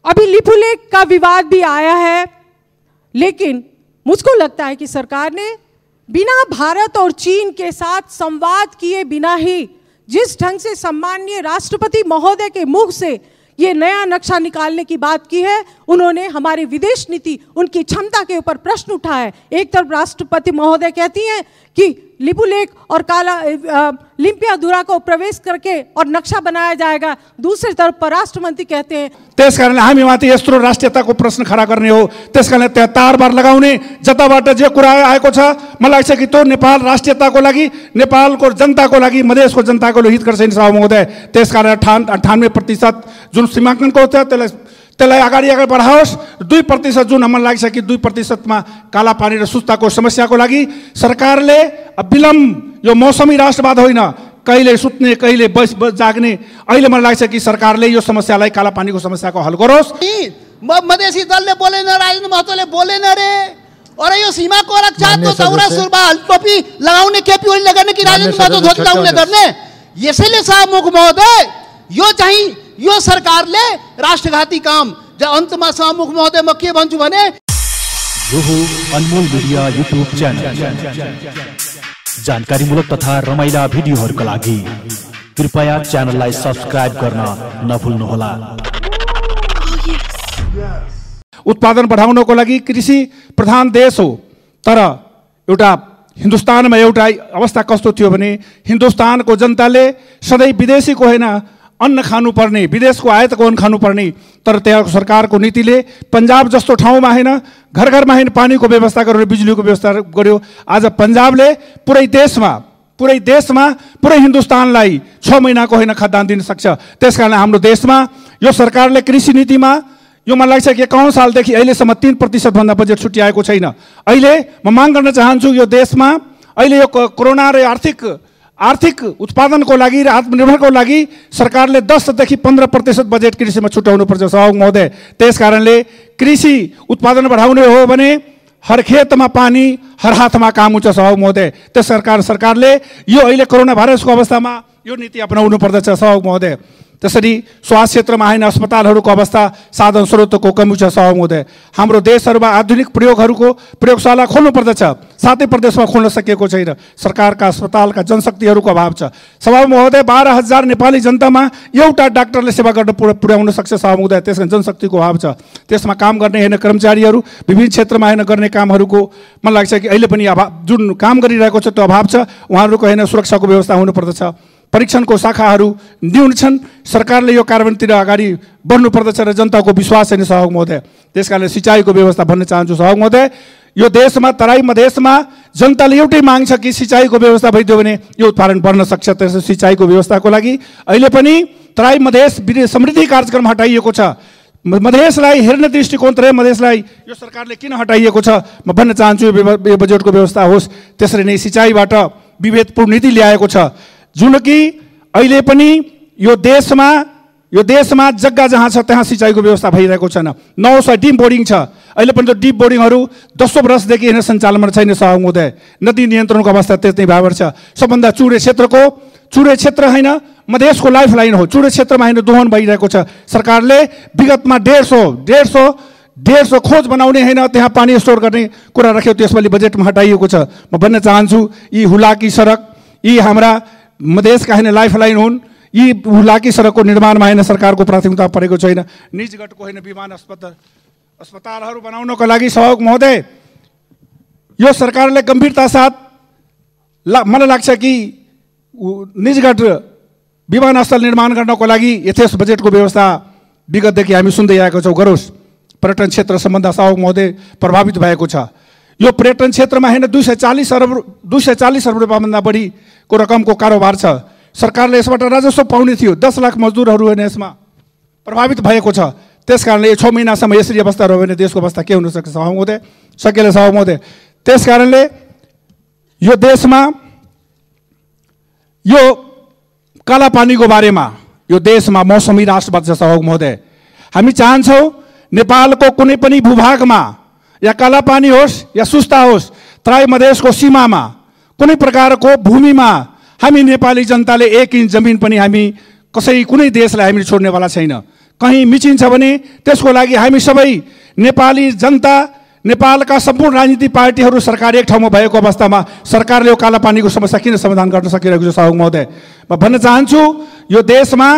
अभी लिपुलेख का विवाद भी आया है, लेकिन मुझको लगता है कि सरकार ने बिना भारत और चीन के साथ संवाद किए बिना ही जिस ढंग से सम्माननीय राष्ट्रपति महोदय के मुख से ये नया नक्शा निकालने की बात की है, उन्होंने हमारी विदेश नीति, उनकी क्षमता के ऊपर प्रश्न उठाया है। एक तरफ राष्ट्रपति महोदय कहती हैं कि लिपुलेख और लिम्पियाधुरा को प्रवेश करके और नक्शा बनाया जाएगा, दूसरी तरफ परराष्ट्र मंत्री कहते हैं त्यसकारणले हामीमाथि यत्रो राष्ट्रियताको प्रश्न खडा गर्ने हो। त्यसकारणले त्यहाँ तारबार लगाउने, जताबाट जे कुरा आएको छ, मलाई लाग्छ कि त्यो नेपाल राष्ट्रियताको लागि, नेपालको जनताको लागि, मधेसको जनताको हितकर छैन महोदय। त्यसकारण 98% जुन सीमाङ्कनको छ त्यसलाई अगाडि बढाओस्। 2% जुन मलाई लाग्छ कि 2%मा काला पानी र सुस्ताको समस्याको लागि सरकारले विलम्ब, यो मौसमी राष्ट्रवाद होइन, कहिले सुत्ने कहिले जाग्ने, अहिले मलाई लाग्छ कि सरकारले यो समस्यालाई काला पानीको समस्याको हल गरोस्। मधेसी दलले बोलेन, राजेन्द्र महतोले बोलेन रे। और यो सीमा को रक्षा तो दौरा सुरबा टोपी लगाउने, केपी ओली लगाउने कि राजेन्द्र महतो धोती लगाउने गर्ने। यसैले शाहमुख महोदय यो सरकारले राष्ट्रघाती काम, अन्तमा शाहमुख महोदय म के भन्छु भने यो हो अनमोल मिडिया युट्युब च्यानल। जानकारीमूलक तथा रमाइला भिडियोहरूका लागि कृपया च्यानललाई सब्स्क्राइब गर्न नभुल्नुहोला। उत्पादन बढाउनको लागि कृषि प्रधान देश हो, तर एउटा हिन्दुस्तानमा एउटा अवस्था कस्तो थियो भने हिन्दुस्तानको जनताले सधैँ विदेशीको होइन अन्न खानुपर्ने, विदेशको आयातको अन्न खानुपर्ने, तर त्यहाँ सरकारको नीतिले पन्जाब जस्तो ठाउँमा होइन, घर घरमा होइन पानीको व्यवस्था गरेर बिजुलीको व्यवस्था गर्यो। आज पन्जाबले पुरै देशमा पुरै हिन्दुस्तानलाई 6 महिनाको होइन खाद्यान्न दिन सक्छ। त्यसकारण हाम्रो देशमा यो सरकारले कृषि नीतिमा यो मलाई लाग्छ कि 51 सालदेखि अहिलेसम्म 3% भन्दा बजेट छुट्याएको छैन। अहिले म माग गर्न चाहन्छु, यो देशमा अहिले यो कोरोना र आर्थिक उत्पादनको लागि र आत्मनिर्भरको लागि सरकारले 10 देखि 15% बजेट कृषिमा छुट्याउनुपर्छ सहयोग महोदय। त्यसकारणले कृषि उत्पादन बढाउने हो भने हर खेतमा पानी, हर हातमा काम हुन्छ सहयोग महोदय। त्यस सरकारले यो अहिले कोरोना भाइरसको अवस्थामा यो नीति अपनाउनु पर्दछ सहयोग महोदय। त्यसरी स्वास्थ्य क्षेत्रमा होइन, अस्पतालहरूको अवस्था, साधन स्रोतको कमी छ सहयोग महोदय। हाम्रो देशहरूमा आधुनिक प्रयोगहरूको प्रयोगशाला खोल्नु पर्दछ, सातै प्रदेशमा खोल्न सकिएको छैन। सरकारका अस्पतालका जनशक्तिहरूको अभाव छ सहयोग महोदय। 12,000 नेपाली जनतामा एउटा डाक्टरले सेवा गर्न पुर्याउन सक्छ सहयोग महोदय। त्यसकारण जनशक्तिको अभाव छ, त्यसमा काम गर्ने होइन कर्मचारीहरू, विभिन्न क्षेत्रमा होइन गर्ने कामहरूको मलाई लाग्छ कि अहिले पनि अभाव, जुन काम गरिरहेको छ त्यो अभाव छ। उहाँहरूको होइन सुरक्षाको व्यवस्था हुनुपर्दछ। परीक्षणको शाखाहरू न्यून छन्, सरकारले यो कार्यान्वयनतिर अगाडि बढ्नु पर्दछ र जनताको विश्वास छैन सहयोग महोदय। त्यसकारणले सिँचाइको व्यवस्था भन्न चाहन्छु सहयोग महोदय। यो देशमा तराई मधेसमा जनताले एउटै माग छ कि सिँचाइको व्यवस्था भइदियो भने यो उत्पादन बढ्न सक्छ। त्यसैले सिँचाइको व्यवस्थाको लागि अहिले पनि तराई मधेस समृद्धि कार्यक्रम हटाइएको छ। मधेसलाई हेर्ने दृष्टिकोण तराई मधेसलाई यो सरकारले किन हटाइएको छ म भन्न चाहन्छु। यो बजेटको व्यवस्था होस्। त्यसरी नै सिँचाइबाट विभेदपूर्ण नीति ल्याएको छ, जुन कि अहिले पनि यो देशमा जग्गा जहाँ छ त्यहाँ सिँचाइको व्यवस्था भइरहेको छैन। 900 डिप बोर्डिङ छ, अहिले पनि त्यो डिप बोर्डिङहरू 10 वर्षदेखि होइन सञ्चालनमा छैन सहयोग महोदय। नदी नियन्त्रणको अवस्था त्यस्तै बराबर छ। सबभन्दा चुरे क्षेत्र होइन, मधेसको लाइफ लाइन हो, चुरे क्षेत्रमा होइन दोहन भइरहेको छ। सरकारले विगतमा 150 खोज बनाउने होइन त्यहाँ पानी स्टोर गर्ने कुरा राख्यो, त्यसपछि बजेटमा हटाइएको छ। म भन्न चाहन्छु यी हुलाकी सडक, यी हाम्रा मधेसका होइन लाइफ लाइन हुन्, यी हुलाकी सडकको निर्माणमा होइन सरकारको प्राथमिकता परेको छैन। निजगढको होइन विमान अस्पतालहरू बनाउनको लागि सहयोग महोदय यो सरकारले गम्भीरता साथ मलाई लाग्छ कि निजगढ विमानस्थल निर्माण गर्नको लागि यथेष्ट बजेटको व्यवस्था विगतदेखि हामी सुन्दै आएको छौँ गरोस्। पर्यटन क्षेत्र सम्बन्ध सहयोग महोदय प्रभावित भएको छ। यो पर्यटन क्षेत्रमा होइन 240 अरब रुपियाँभन्दा बढीको रकमको कारोबार छ। सरकारले यसबाट राजस्व पाउने थियो। 10 लाख मजदुरहरू होइन यसमा प्रभावित भएको छ। त्यसकारणले 6 महिनासम्म यसरी अवस्था रह्यो भने देशको अवस्था के हुन सक्छ सहयोग महोदय? सकेला सहयोग महोदय। त्यसकारणले यो देशमा यो काला पानीको बारेमा यो देशमा मौसमी राष्ट्रवाद छ सहयोग महोदय। हामी चाहन्छौँ नेपालको कुनै पनि भूभागमा या काला पानी होस् या सुस्ता होस्, तराई मधेसको सीमामा कुनै प्रकारको भूमिमा हामी नेपाली जनताले 1 इन्च जमिन पनि हामी कुनै देशलाई हामी छोड्नेवाला छैन। कहीँ मिचिन्छ भने त्यसको लागि हामी सबै नेपाली जनता, नेपालका सम्पूर्ण राजनीतिक पार्टीहरू सरकार एक ठाउँमा भएको अवस्थामा सरकारले यो कालापानीको समस्या किन समाधान गर्न सकिरहेको छ? सभामुख महोदय, म भन्न चाहन्छु यो देशमा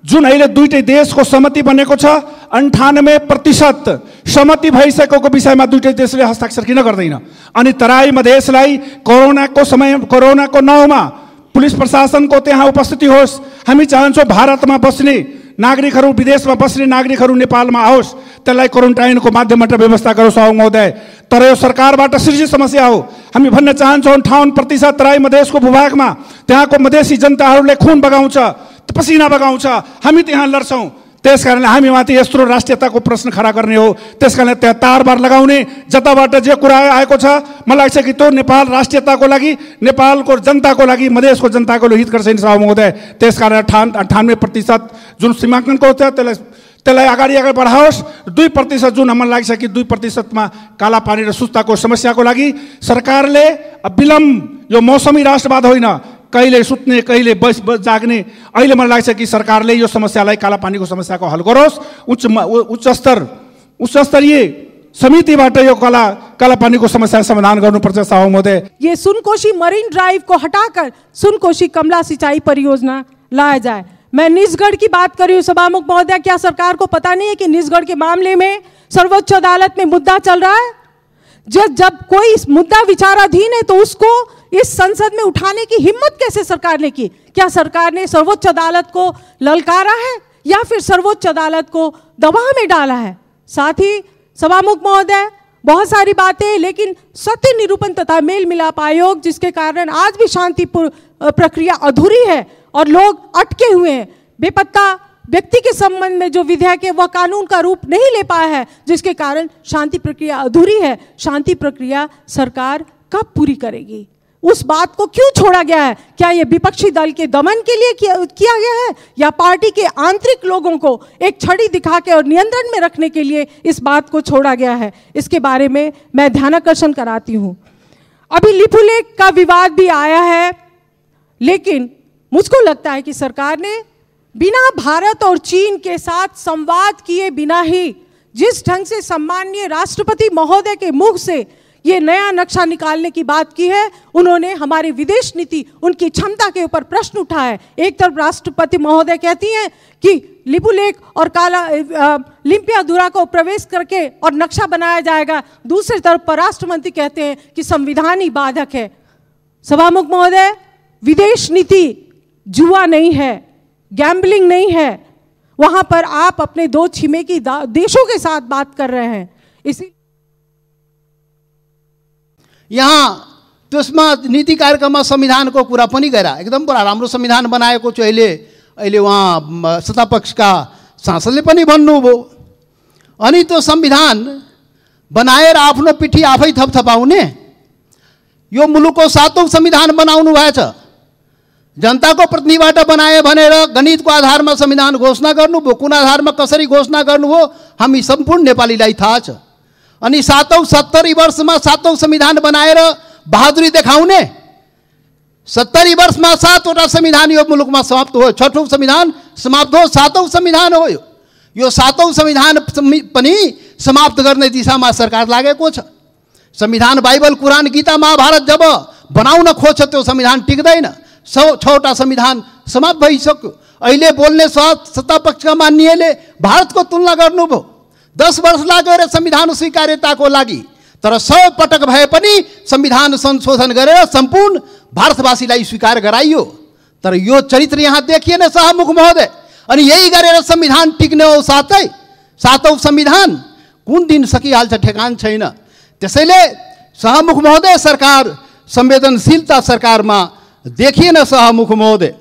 जुन अहिले दुईटै देशको सहमति बनेको छ, 98% सहमति भइसकेको विषयमा दुईटै देशले हस्ताक्षर किन गर्दैन? अनि तराई मधेसलाई कोरोनाको नाउँमा पुलिस प्रशासनको त्यहाँ उपस्थिति होस्। हामी चाहन्छौँ भारतमा बस्ने नागरिकहरू, विदेशमा बस्ने नागरिकहरू नेपालमा आओस्, त्यसलाई क्वारेन्टाइनको माध्यमबाट व्यवस्था गरोस् सभामुख महोदय। तर यो सरकारबाट सृजित समस्या हो। हामी भन्न चाहन्छौँ 58% तराई मधेसको भूभागमा त्यहाँको मधेसी जनताहरूले खुन बगाउँछ, पसिना बगाउँछ, हामी त्यहाँ लड्छौँ। त्यस कारणले हामी माथि यत्रो राष्ट्रियताको प्रश्न खडा गर्ने हो। त्यस कारणले त्यहाँ तारबार लगाउने, जताबाट जे कुरा आएको छ मलाई लाग्छ कि त्यो नेपाल राष्ट्रियताको लागि, नेपालको जनताको लागि, मधेसको जनताको हितकर छैन सभामुख महोदय। त्यस कारण 98% जुन सीमाङ्कनको छ त्यसलाई अगाडि बढाओस्। 2% जुन मलाई लाग्छ कि 2%मा कालापानी र सुस्ताको समस्याको लागि सरकारले विलम्ब, यो मौसमी राष्ट्रवाद होइन, कहिले सुत्ने कहिले जाग्ने, अहिले मलाई लाग्छ कि सरकारले यो समस्यालाई, कालापानीको समस्याको हल गरोस्। उच्च स्तरीय समितिबाट यो कालापानीको समस्या समाधान गर्नुपर्छ सभामुख महोदय। ये सुनकोशी मरीन ड्राइव को हटाकर सुनकोशी कमला सिंचाई परियोजना लाया जाए। मैं निजगढ़ की बात कर रही हूँ सभामुख महोदय। क्या सरकार को पता नहीं है कि निजगढ़ के मामले में सर्वोच्च अदालत में मुद्दा चल रहा है? जब कोई मुद्दा विचाराधीन है तो उसको इस संसद में उठाने की हिम्मत कैसे सरकार ने की? क्या सरकार ने सर्वोच्च अदालत को ललकारा है या फिर सर्वोच्च अदालत को दबाव में डाला है? साथ ही सभामुख महोदय, बहुत सारी बातें, लेकिन सत्य निरूपण तथा मेल मिलाप आयोग जिसके कारण आज भी शांति प्रक्रिया अधूरी है और लोग अटके हुए हैं, बेपत्ता व्यक्ति के संबंध में जो विधेयक है वह कानून का रूप नहीं ले पाया है, जिसके कारण शांति प्रक्रिया अधूरी है। शांति प्रक्रिया सरकार कब पूरी करेगी? उस बात को क्यों छोड़ा गया है? क्या यह विपक्षी दल के दमन के लिए किया गया है या पार्टी के आंतरिक लोगों को एक छड़ी दिखा के और नियंत्रण में रखने के लिए इस बात को छोड़ा गया है? इसके बारे में मैं ध्यानाकर्षण कराती हूँ। अभी लिपुलेख का विवाद भी आया है, लेकिन मुझको लगता है कि सरकार ने बिना भारत और चीन के साथ संवाद किए बिना ही जिस ढंग से सम्माननीय राष्ट्रपति महोदय के मुख से ये नया नक्शा निकालने की बात की है, उन्होंने हमारी विदेश नीति, उनकी क्षमता के ऊपर प्रश्न उठाया है। एक तरफ राष्ट्रपति महोदय कहती हैं कि लिपुलेख और लिम्पियाधुरा को प्रवेश करके और नक्शा बनाया जाएगा, दूसरी तरफ परराष्ट्र मंत्री कहते हैं कि संविधान ही बाधक है। सभामुख महोदय, विदेश नीति जुआ नहीं है, गैम्बलिंग नहीं है। वहां पर आप अपने दो छिमेकी देशों के साथ बात कर रहे हैं। इसी यहाँ त्यसमा नीति कार्यक्रममा संविधानको कुरा पनि गरा, एकदम बडा राम्रो संविधान बनाएको छ। अहिले उहाँ सत्तापक्षका सांसदले पनि भन्नुभयो। अनि त्यो संविधान बनाएर आफ्नो पिठी आफै थपथपाउने, यो मुलुकको 7औं संविधान बनाउनु भएछ। जनताको प्रतिनिधिबाट बनाए भनेर गणितको आधारमा संविधान घोषणा गर्नुभयो। कुन आधारमा कसरी घोषणा गर्नुभयो हामी सम्पूर्ण नेपालीलाई थाहा छ। अनि 70 वर्षमा 7औं संविधान बनाएर बहादुरी देखाउने, 70 वर्षमा 7वटा संविधान यो मुलुकमा समाप्त हो, 6औं संविधान समाप्त हो, 7औं संविधान हो। यो 7औं संविधान पनि समाप्त गर्ने दिशामा सरकार लागेको छ। संविधान बाइबल, कुरान, गीता, महाभारत जब बनाउन खोज्छ त्यो संविधान टिक्दैन। 6वटा संविधान समाप्त भइसक्यो। अहिले बोल्ने सत्तापक्षका मान्यले भारतको तुलना गर्नुभयो। 10 वर्ष लाग्यो रे संविधान स्वीकार्यताको लागि, तर 100 पटक भए पनि संविधान संशोधन गरेर सम्पूर्ण भारतवासीलाई स्वीकार गराइयो। तर यो चरित्र यहाँ देखिएन सभामुख महोदय। अनि यही गरेर संविधान टिक्ने हो। 7औं संविधान कुन दिन सकिहाल्छ ठेगान छैन। त्यसैले सभामुख महोदय, सरकार संवेदनशीलता सरकारमा देखिएन। सभामुख महोदय,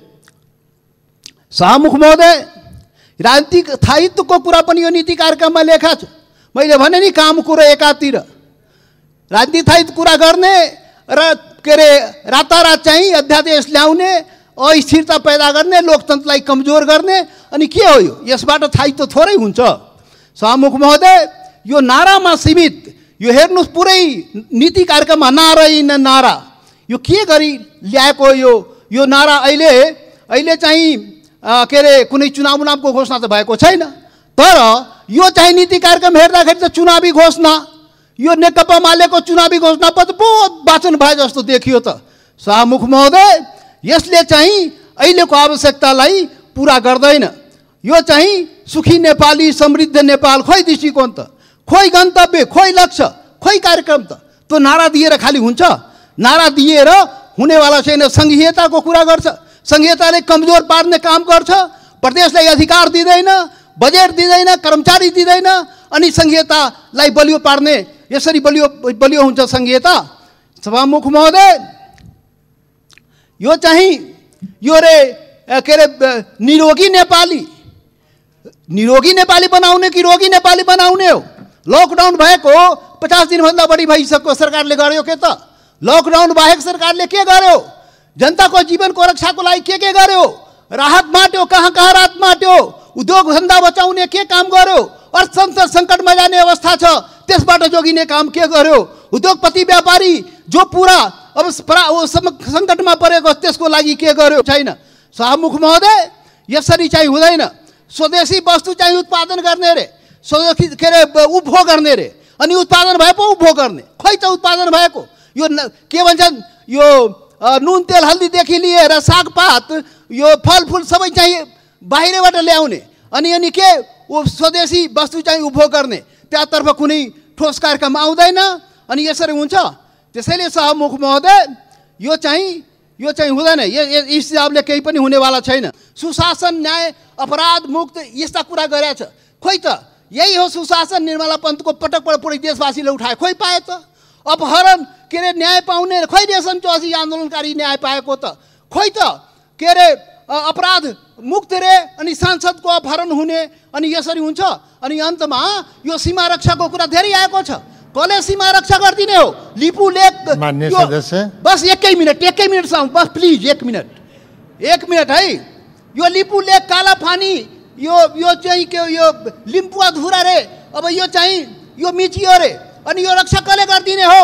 राजनीतिक स्थायित्वको कुरा पनि यो नीति कार्यक्रममा लेखा छ। मैले भने नि काम कुरो एकातिर, राजनीतिक स्थायित्व कुरा गर्ने र रातारात चाहिँ अध्यादेश ल्याउने, अस्थिरता पैदा गर्ने, लोकतन्त्रलाई कमजोर गर्ने, अनि के हो यो? यसबाट स्थायित्व थोरै हुन्छ। सभामुख महोदय, यो नारामा सीमित, यो हेर्नुस् पुरै नीति कार्यक्रममा नारा, यो के गरी ल्याएको यो नारा? अहिले चाहिँ कुनै चुनावको घोषणा त भएको छैन। तर यो चाहिँ नीति कार्यक्रम हेर्दाखेरि त चुनावी घोषणा, यो नेकपा मालेको चुनावी घोषणा पत्र पो वाचन भए जस्तो देखियो त। सभामुख महोदय, यसले चाहिँ अहिलेको आवश्यकतालाई पुरा गर्दैन। यो चाहिँ सुखी नेपाली समृद्ध नेपाल खोइ दृष्टिकोण त, खोइ गन्तव्य, खोइ लक्ष्य, खोइ कार्यक्रम त। त्यो नारा दिएर खालि हुन्छ? नारा दिएर हुनेवाला छैन। संघीयताको कुरा गर्छ, संघीयताले कमजोर पार्ने काम गर्छ, प्रदेशलाई अधिकार दिँदैन, बजेट दिँदैन, कर्मचारी दिँदैन, अनि संघीयतालाई बलियो पार्ने, यसरी बलियो हुन्छ संघीयता। सभामुख महोदय, यो चाहिँ यो रे के अरे निरोगी नेपाली बनाउने कि रोगी नेपाली बनाउने हो? लकडाउन भएको 50 दिनभन्दा बढी भइसक्यो, सरकारले गर्यो के त? लकडाउन बाहेक सरकारले के गर्यो? जनताको जीवनको रक्षाको लागि के गर्यो? राहत बाँट्यो, कहाँ कहाँ राहत बाँट्यो? उद्योग धन्दा बचाउने के काम गर्यो? अर्थतन्त्र सङ्कटमा जाने अवस्था छ, त्यसबाट जोगिने काम के गर्यो? उद्योगपति व्यापारी जो पुरा अब सङ्कटमा परेको त्यसको लागि के गर्यो? छैन। सभामुख महोदय, यसरी चाहिँ हुँदैन। स्वदेशी वस्तु चाहिँ उत्पादन गर्ने रे, स्वदेशी के अरे उपभोग गर्ने रे, अनि उत्पादन भए पो उपभोग गर्ने। खोइ त उत्पादन भएको? यो के भन्छन्, यो नुन तेल हल्दीदेखि लिएर सागपात, यो फलफुल सबै चाहिँ बाहिरबाट ल्याउने, अनि के वो स्वदेशी वस्तु चाहिँ उपभोग गर्ने, त्यहाँतर्फ कुनै ठोस कार्यक्रम आउँदैन, अनि यसरी हुन्छ। त्यसैले सभामुख महोदय, यो चाहिँ हुँदैन। यस हिसाबले केही पनि हुनेवाला छैन। सुशासन, न्याय, अपराध मुक्त यस्ता कुरा गरेका छ। खोइ त यही हो सुशासन? निर्मला पन्तको पटक पुरै देशवासीले उठाए, खोइ पाए त? अपहरण के अरे न्याय पाउने, खोइ रेशम 84 आन्दोलनकारी न्याय पाएको त? खोइ त के अरे अपराध मुक्त रे, अनि सांसदको अपहरण हुने, अनि यसरी हुन्छ। अनि अन्तमा यो सीमा रक्षाको कुरा धेरै आएको छ। कसले सीमा रक्षा गरिदिने हो? लिपु लेक। मान्य सदस्य, बस एकै मिनट साउँ, बस प्लिज 1 मिनट है। यो लिपु लेक, काला पानी, यो चाहिँ के यो लिम्पुवा धुरा रे, अब यो चाहिँ यो मिचियो रे, अनि यो रक्षा कसले गरिदिने हो?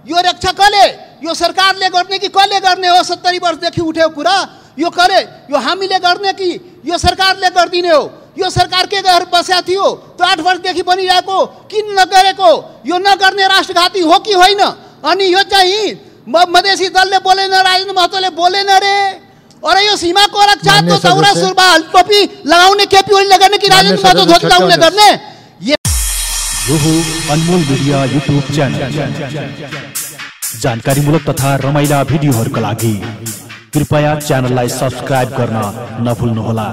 यो रक्षा कसले? यो सरकारले गर्ने कि कसले गर्ने हो? 70 वर्षदेखि उठेको कुरा यो कसले? यो हामीले गर्ने कि यो सरकारले गरिदिने हो? यो सरकार के गरेर बसेको थियो? त्यो 8 वर्षदेखि बनिरहेको, किन नगरेको? यो नगर्ने राष्ट्रघाती हो कि होइन? अनि यो चाहिँ मधेसी दलले बोलेन, राजेन्द्र महतोले बोलेन रे। अरे यो सीमाको रक्षा तो दौरा सुरुवाल टोपी लगाउने, केपी ओली लगाउने कि राजेन्द्र महतो धोती लगाउने गर्ने? यो हो अनमोल मिडिया युट्युब च्यानल। जानकारीमूलक तथा रमाइला भिडियोहरूका लागि कृपया च्यानललाई सब्स्क्राइब गर्न नभुल्नुहोला।